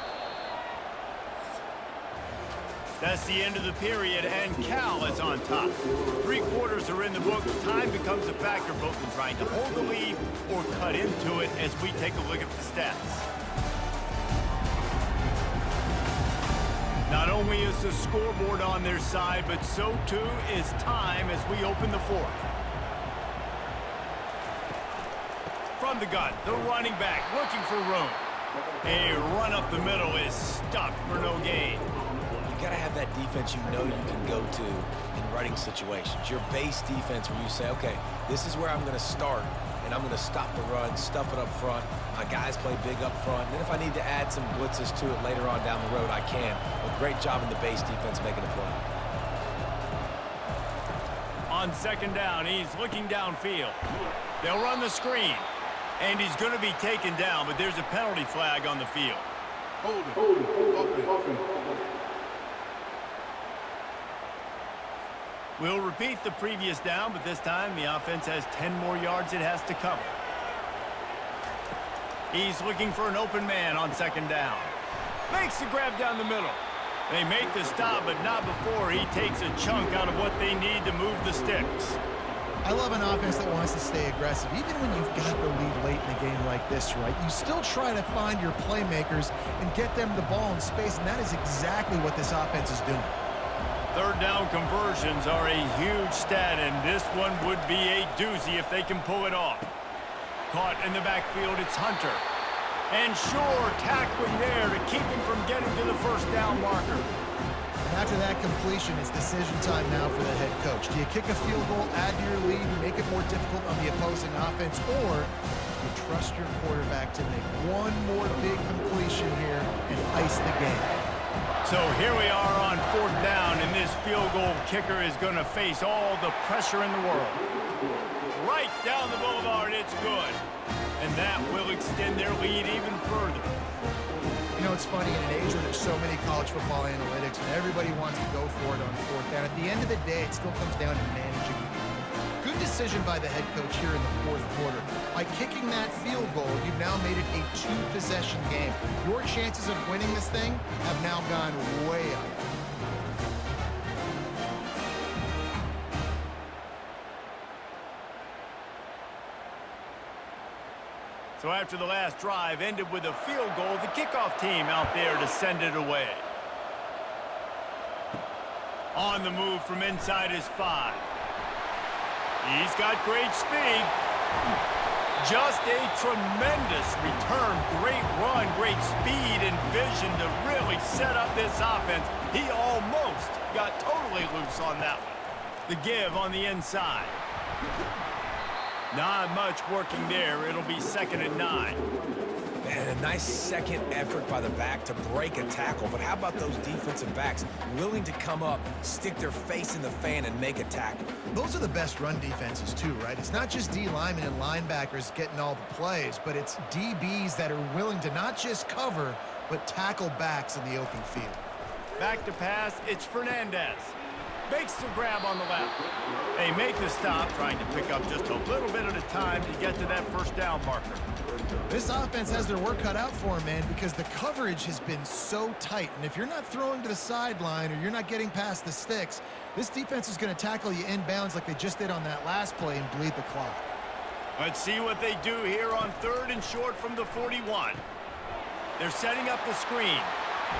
That's the end of the period, and Cal is on top. 3 quarters are in the books. Time becomes a factor both in trying to hold the lead or cut into it as we take a look at the stats. Not only is the scoreboard on their side, but so too is time as we open the 4th. From the gun, the running back looking for room. A run up the middle is stuffed for no gain. You got to have that defense you know you can go to in running situations. Your base defense where you say, okay, this is where I'm going to start, and I'm going to stop the run, stuff it up front. My guys play big up front. And then if I need to add some blitzes to it later on down the road, I can. But great job in the base defense making a play. On second down, he's looking downfield. They'll run the screen. And he's going to be taken down, but there's a penalty flag on the field. Hold it. Offense. We'll repeat the previous down, but this time the offense has 10 more yards it has to cover. He's looking for an open man on second down. Makes the grab down the middle. They make the stop, but not before he takes a chunk out of what they need to move the sticks. I love an offense that wants to stay aggressive. Even when you've got the lead late in a game like this, right, you still try to find your playmakers and get them the ball in space, and that is exactly what this offense is doing. Third down conversions are a huge stat, and this one would be a doozy if they can pull it off. Caught in the backfield, it's Hunter. And Shore tackling there to keep him from getting to the first down marker. And after that completion, it's decision time now for the head coach. Do you kick a field goal, add to your lead, and make it more difficult on the opposing offense, or you trust your quarterback to make one more big completion here and ice the game? So here we are on fourth down, and this field goal kicker is going to face all the pressure in the world. Right down the boulevard, it's good. And that will extend their lead even further. You know, it's funny, in an age where there's so many college football analytics and everybody wants to go for it on fourth down, at the end of the day, it still comes down to managing the game. Good decision by the head coach here in the fourth quarter. By kicking that field goal, you've now made it a two-possession game. Your chances of winning this thing have now gone way up. So after the last drive ended with a field goal, the kickoff team out there to send it away. On the move from inside his 5. He's got great speed. Just a tremendous return. Great run, great speed and vision to really set up this offense. He almost got totally loose on that one. The give on the inside. Not much working there. It'll be 2nd and 9. Man, a nice second effort by the back to break a tackle. But how about those defensive backs willing to come up, stick their face in the fan, and make a tackle? Those are the best run defenses too, right? It's not just D linemen and linebackers getting all the plays, but it's DBs that are willing to not just cover, but tackle backs in the open field. Back to pass, it's Fernandez. Makes the grab on the left. They make the stop, trying to pick up just a little bit at a time to get to that first down marker. This offense has their work cut out for them, man, because the coverage has been so tight. And if you're not throwing to the sideline or you're not getting past the sticks, this defense is going to tackle you inbounds like they just did on that last play and bleed the clock. Let's see what they do here on 3rd and short from the 41. They're setting up the screen.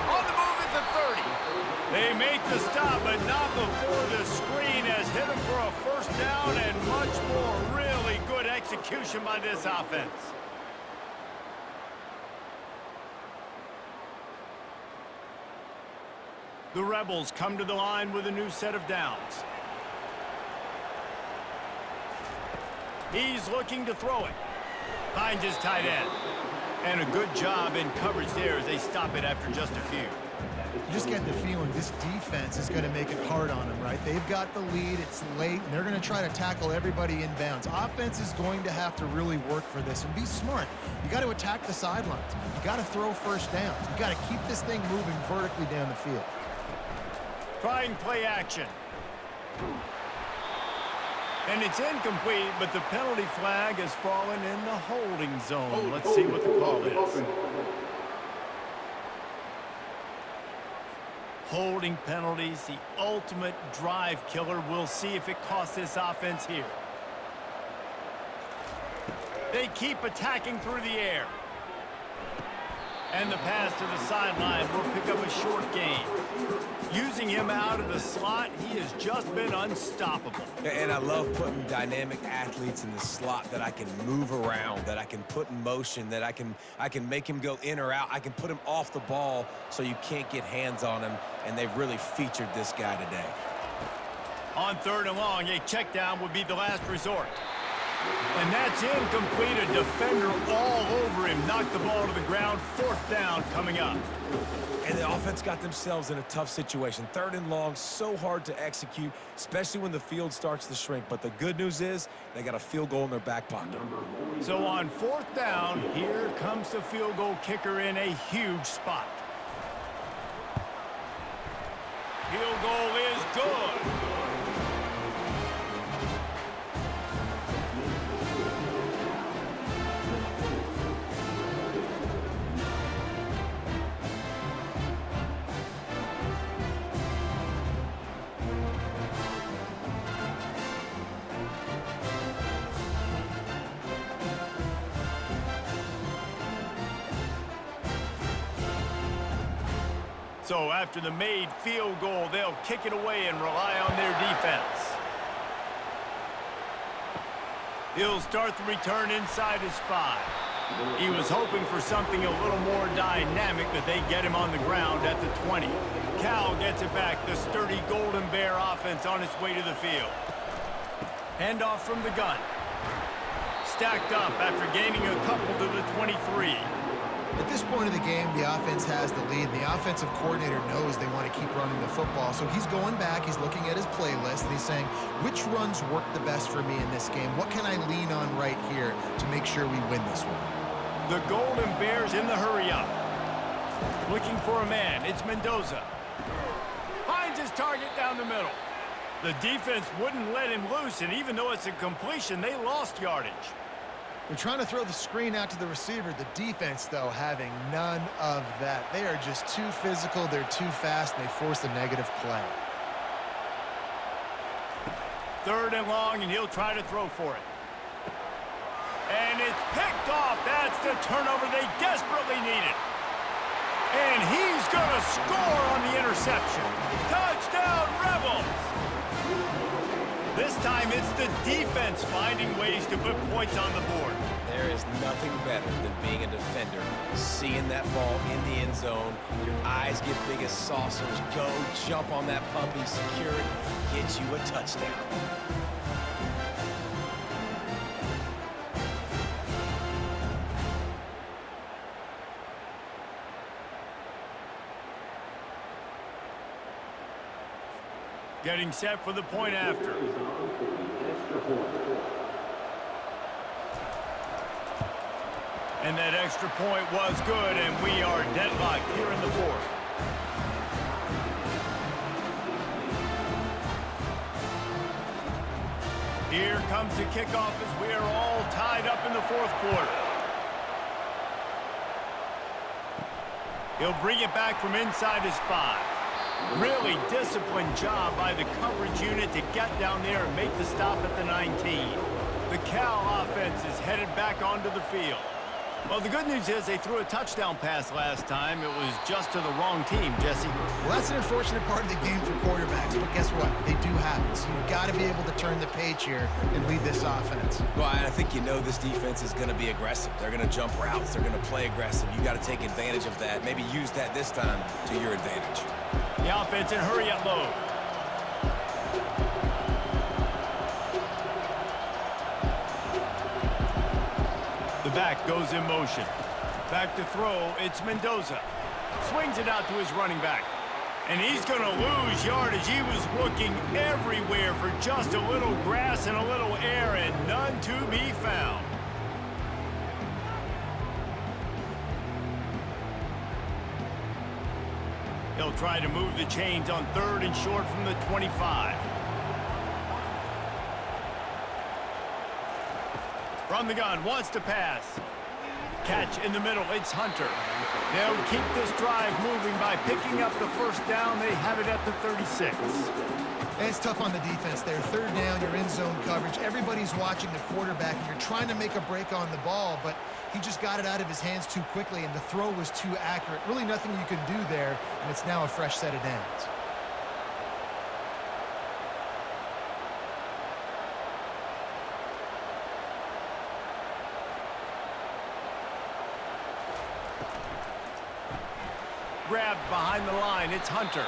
On the move at the 30. They make the stop, but not before the screen has hit them for a first down and much more. Really good execution by this offense. The Rebels come to the line with a new set of downs. He's looking to throw it. Finds his tight end. And a good job in coverage there as they stop it after just a few. You just get the feeling this defense is going to make it hard on them, right? They've got the lead, it's late, and they're going to try to tackle everybody inbounds. Offense is going to have to really work for this and be smart. You got to attack the sidelines. You got to throw first downs. You got to keep this thing moving vertically down the field. Trying play action. And it's incomplete, but the penalty flag has fallen in the holding zone. Let's see what the call is. Holding penalties, the ultimate drive killer. We'll see if it costs this offense here. They keep attacking through the air. And the pass to the sideline will pick up a short gain. Using him out of the slot, he has just been unstoppable. And I love putting dynamic athletes in the slot that I can move around, that I can put in motion, that I can make him go in or out. I can put him off the ball so you can't get hands on him, and they've really featured this guy today. On 3rd and long, a check down would be the last resort. And that's incomplete. A defender all over him. Knocked the ball to the ground. 4th down coming up. And the offense got themselves in a tough situation. 3rd and long, so hard to execute, especially when the field starts to shrink. But the good news is they got a field goal in their back pocket. So on 4th down, here comes the field goal kicker in a huge spot. Field goal is good. So after the made field goal, they'll kick it away and rely on their defense. He'll start the return inside his 5. He was hoping for something a little more dynamic, but they get him on the ground at the 20. Cal gets it back. The sturdy Golden Bear offense on its way to the field. Handoff from the gun. Stacked up after gaining a couple to the 23. At this point of the game, the offense has the lead. The offensive coordinator knows they want to keep running the football. So he's going back, he's looking at his playlist, and he's saying, which runs work the best for me in this game? What can I lean on right here to make sure we win this one? The Golden Bears in the hurry up. Looking for a man. It's Mendoza. Finds his target down the middle. The defense wouldn't let him loose, and even though it's a completion, they lost yardage. They're trying to throw the screen out to the receiver. The defense, though, having none of that. They are just too physical, they're too fast, and they force a negative play. 3rd and long, and he'll try to throw for it. And it's picked off. That's the turnover they desperately needed. And he's going to score on the interception. Touchdown, Rebels! This time it's the defense finding ways to put points on the board. There is nothing better than being a defender, seeing that ball in the end zone, your eyes get big as saucers, go, jump on that puppy, secure it, get you a touchdown. Getting set for the point after. And that extra point was good, and we are deadlocked here in the 4th. Here comes the kickoff as we are all tied up in the 4th quarter. He'll bring it back from inside his 5. Really disciplined job by the coverage unit to get down there and make the stop at the 19. The Cal offense is headed back onto the field. Well, the good news is they threw a touchdown pass last time. It was just to the wrong team, Jesse. Well, that's an unfortunate part of the game for quarterbacks, but guess what? They do happen. So you've got to be able to turn the page here and lead this offense. Well, I think you know this defense is going to be aggressive. They're going to jump routes. They're going to play aggressive. You got to take advantage of that. Maybe use that this time to your advantage. The offense in hurry-up mode. The back goes in motion. Back to throw, it's Mendoza. Swings it out to his running back. And he's going to lose yardage. He was looking everywhere for just a little grass and a little air, and none to be found. He'll try to move the chains on 3rd and short from the 25. From the gun, wants to pass. catch in the middle. It's Hunter. They'll keep this drive moving by picking up the first down. They have it at the 36. And it's tough on the defense there. Third down, you're in zone coverage. Everybody's watching the quarterback, and you're trying to make a break on the ball, but he just got it out of his hands too quickly, and the throw was too accurate. Really nothing you can do there, and it's now a fresh set of downs. Grabbed behind the line. It's Hunter.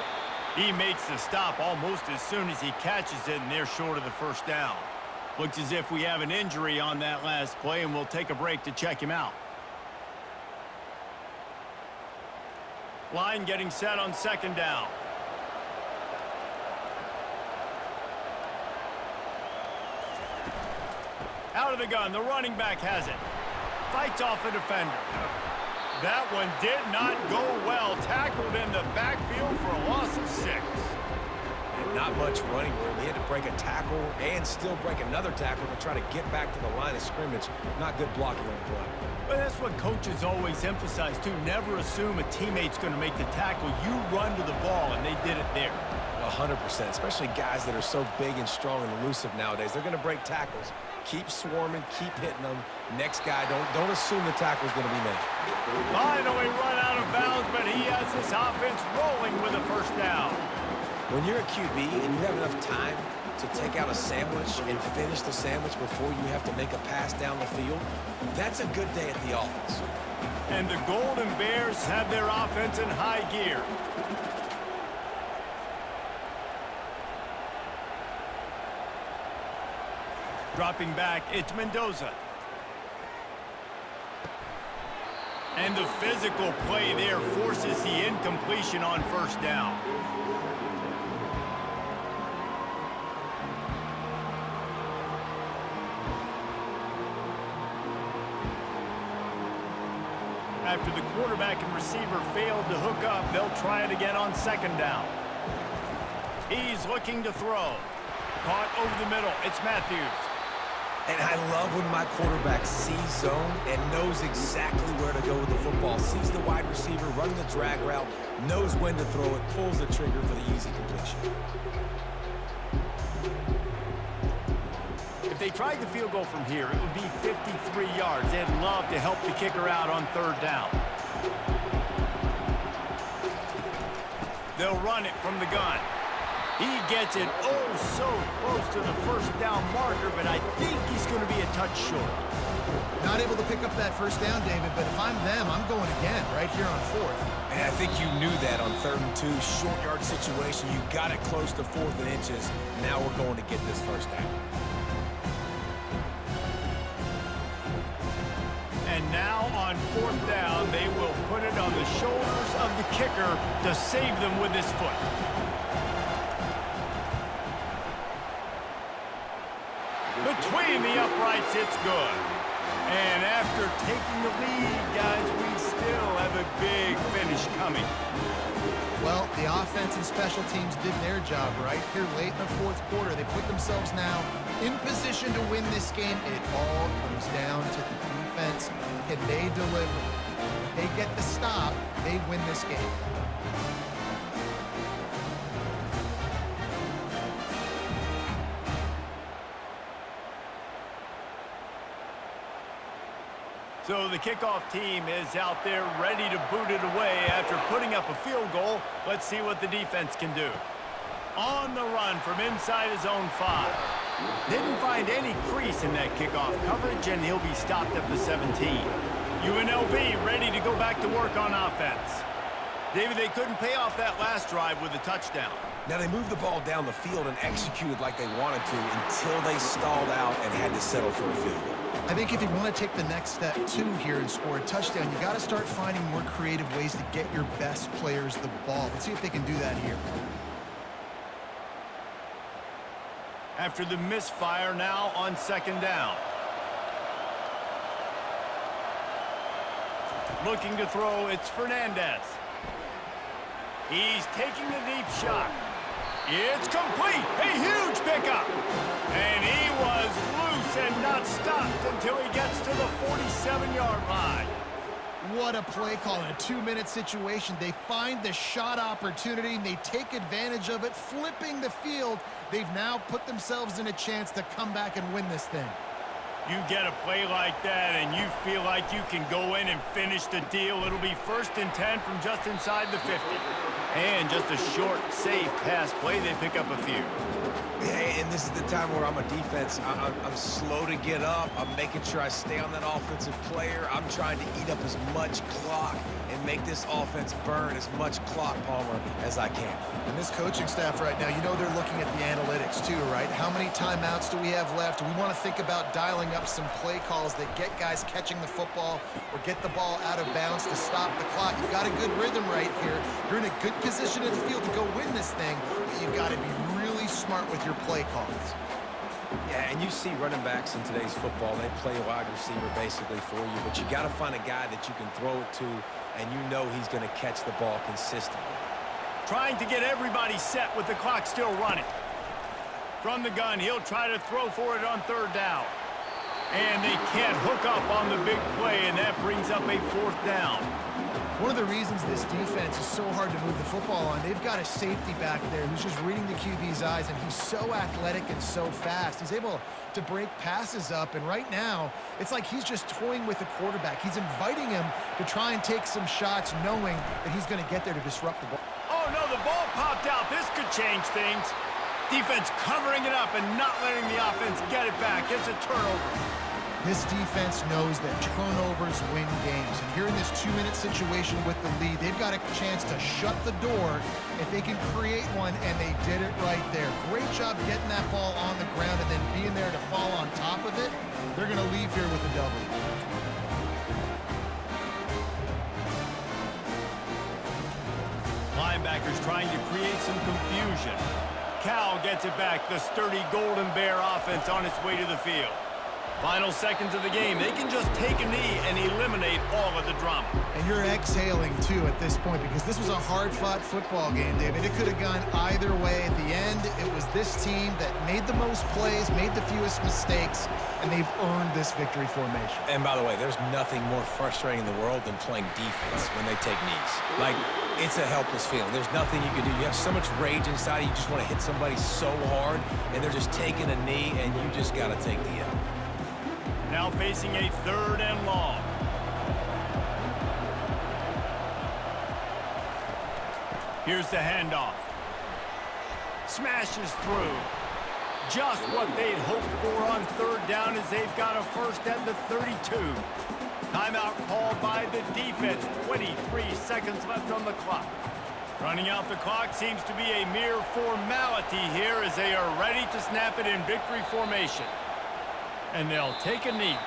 He makes the stop almost as soon as he catches it, and they're short of the first down. Looks as if we have an injury on that last play, and we'll take a break to check him out. Line getting set on second down. Out of the gun, the running back has it. Fights off a defender. That one did not go well. Tackled in the backfield for a loss of 6. And not much running room. He had to break a tackle and still break another tackle to try to get back to the line of scrimmage. Not good blocking on the play. But that's what coaches always emphasize, too. Never assume a teammate's going to make the tackle. You run to the ball, and they did it there. 100%, especially guys that are so big and strong and elusive nowadays. They're going to break tackles. Keep swarming, keep hitting them. Next guy, don't assume the tackle's going to be made. Finally run out of bounds, but he has this offense rolling with a first down. When you're a QB and you have enough time to take out a sandwich and finish the sandwich before you have to make a pass down the field, that's a good day at the office. And the Golden Bears have their offense in high gear. Dropping back, it's Mendoza. And the physical play there forces the incompletion on first down. After the quarterback and receiver failed to hook up, they'll try it again on second down. He's looking to throw. Caught over the middle, it's Matthews. And I love when my quarterback sees zone and knows exactly where to go with the football. Sees the wide receiver running the drag route, knows when to throw it, pulls the trigger for the easy completion. If they tried the field goal from here, it would be 53 yards. They'd love to help the kicker out on third down. They'll run it from the gun. He gets it oh so close to the first down marker, but I think he's going to be a touch short. Not able to pick up that first down, David, but if I'm them, I'm going again right here on fourth. And I think you knew that on 3rd and 2, short yard situation. You got it close to 4th and inches. Now we're going to get this first down. And now on 4th down, they will put it on the shoulders of the kicker to save them with his foot. Between the uprights, it's good. And after taking the lead, guys, we still have a big finish coming. Well, the offense and special teams did their job right here late in the 4th quarter. They put themselves now in position to win this game. It all comes down to the defense. Can they deliver? If they get the stop, they win this game. So the kickoff team is out there ready to boot it away after putting up a field goal. Let's see what the defense can do. On the run from inside his own 5. Didn't find any crease in that kickoff coverage, and he'll be stopped at the 17. UNLV ready to go back to work on offense. David, they couldn't pay off that last drive with a touchdown. Now they moved the ball down the field and executed like they wanted to until they stalled out and had to settle for a field goal. I think if you want to take the next step, too, here and score a touchdown, you got to start finding more creative ways to get your best players the ball. Let's see if they can do that here. After the misfire, now on second down. Looking to throw, it's Fernandez. He's taking the deep shot. It's complete. A huge pickup. And he was loose and not stopped until he gets to the 47-yard line. What a play call in a 2-minute situation. They find the shot opportunity, and they take advantage of it, flipping the field. They've now put themselves in a chance to come back and win this thing. You get a play like that, and you feel like you can go in and finish the deal. It'll be 1st and 10 from just inside the 50. And just a short, safe pass play, they pick up a few. Yeah, and this is the time where I'm a defense. I'm slow to get up. I'm making sure I stay on that offensive player. I'm trying to eat up as much clock and make this offense burn as much clock, Palmer, as I can. And this coaching staff right now, you know they're looking at the analytics too, right? How many timeouts do we have left? We want to think about dialing up some play calls that get guys catching the football or get the ball out of bounds to stop the clock. You've got a good rhythm right here. You're in a good position in the field to go win this thing, but you've got to be really smart with your play calls. Yeah, and you see running backs in today's football, they play wide receiver basically for you, but you got to find a guy that you can throw it to, and you know he's going to catch the ball consistently. Trying to get everybody set with the clock still running. From the gun, he'll try to throw for it on 3rd down. And they can't hook up on the big play, and that brings up a 4th down. One of the reasons this defense is so hard to move the football on, they've got a safety back there who's just reading the QB's eyes, and he's so athletic and so fast. He's able to break passes up, and right now, it's like he's just toying with the quarterback. He's inviting him to try and take some shots, knowing that he's going to get there to disrupt the ball. Oh, no, the ball popped out. This could change things. Defense covering it up and not letting the offense get it back. It's a turnover. This defense knows that turnovers win games. And here in this 2-minute situation with the lead, they've got a chance to shut the door if they can create one, and they did it right there. Great job getting that ball on the ground and then being there to fall on top of it. They're going to leave here with a W. Linebackers trying to create some confusion. Cal gets it back. The sturdy Golden Bear offense on its way to the field. Final seconds of the game. They can just take a knee and eliminate all of the drama. And you're exhaling, too, at this point, because this was a hard-fought football game, David. It could have gone either way. At the end, it was this team that made the most plays, made the fewest mistakes, and they've earned this victory formation. And by the way, there's nothing more frustrating in the world than playing defense when they take knees. Like, it's a helpless feeling. There's nothing you can do. You have so much rage inside you just want to hit somebody so hard, and they're just taking a knee, and you just got to take the L. Now facing a 3rd and long. Here's the handoff. Smashes through. Just what they'd hoped for on 3rd down as they've got a first at the 32. Timeout called by the defense. 23 seconds left on the clock. Running out the clock seems to be a mere formality here as they are ready to snap it in victory formation. And they'll take a knee.